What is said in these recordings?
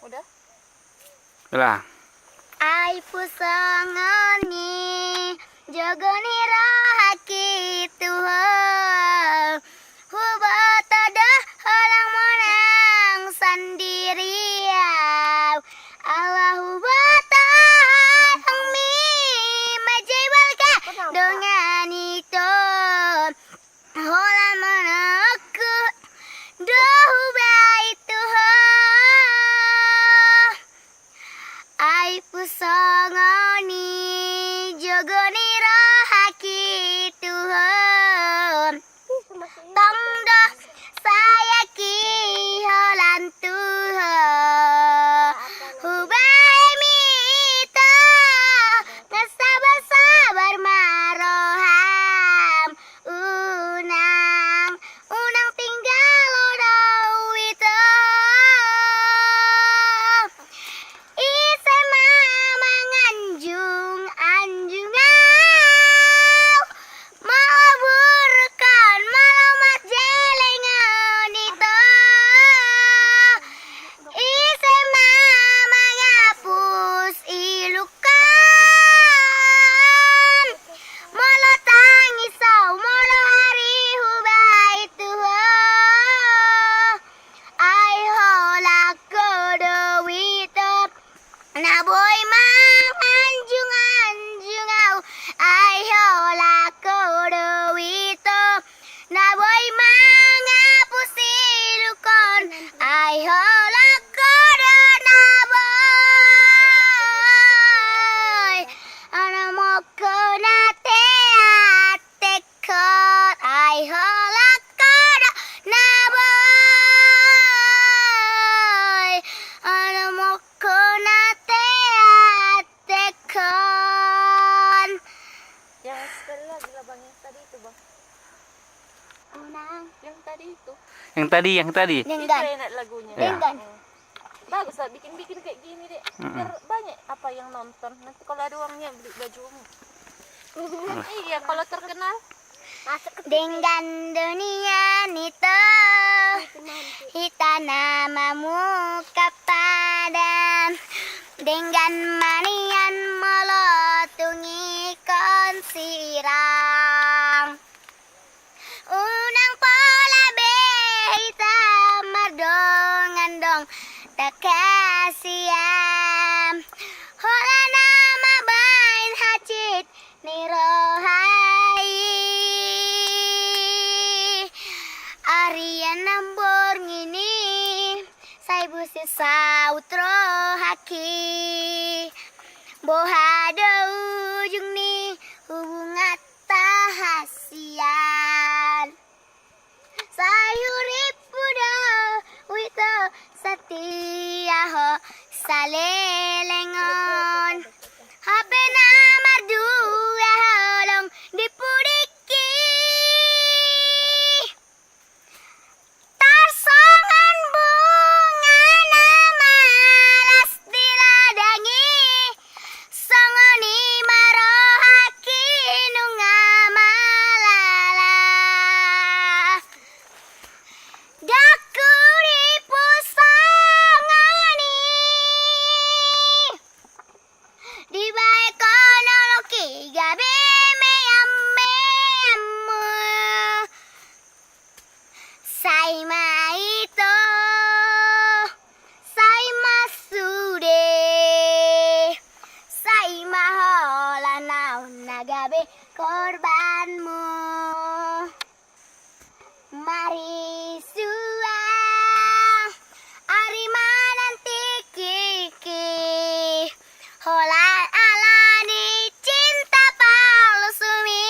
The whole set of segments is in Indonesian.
Udah? Udah. Ai pusangani jagani rahaki Tuhan hubatada halang menang sendirian Allahu batang mi majibalka dengan itu holan menaku dohu baik Tuhan ai pusangani jagani rahaki Tuhan tangda saya ki holan Tuhan hubai mita nasabar sabar maroham unang tinggal odau itu ise manganjung anjungau melaburkan malamat jelengan itu ise mengapus ilukan molo tangisau molo hari hubai Tuhan ai holak kodowito naboy manganjung anjungau ai holak kodowito naboy mangapus ilukon ai holak kodo naboy ana moko nate atekot ai holak kodo naboy ana moko nate atekon Yang sekali lagi lah bang, yang tadi itu bang. unang Yang tadi itu. Yang tadi. Itu denggan enak lagunya. Ya. denggan Bagus lah bikin-bikin kayak gini deh. Biar banyak apa yang nonton. Nanti kalau ada uangnya beli baju ungu. Iya, kalau terkenal dengan dunia nito kita namamu kepada dengan manian melotungi konsirang unang pola behita mardongan dong takasiam hola nama bain hacit nirohai Arian nambor ngini sai busi sautro haki bohada ujung ni hubungan tahasian sayurip puda wito setia ho salelengon habe namar dua holong dipudiki tarsongan bunga namalas diladangi songoni marohaki nungamalala dakuri pusangani di bae kono loki gabe meammu sai maito sai masude sai mahola nau nagabe korbanmu mari suang ari mananti kiki hola alani cinta palsumi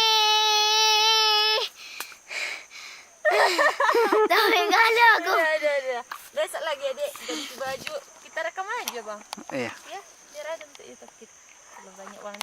tapi kalau aku Udah. Besok lagi adik ganti baju. Kita rekam aja bang. Iya. Ya, biar ada untuk YouTube kita. Kalau banyak uang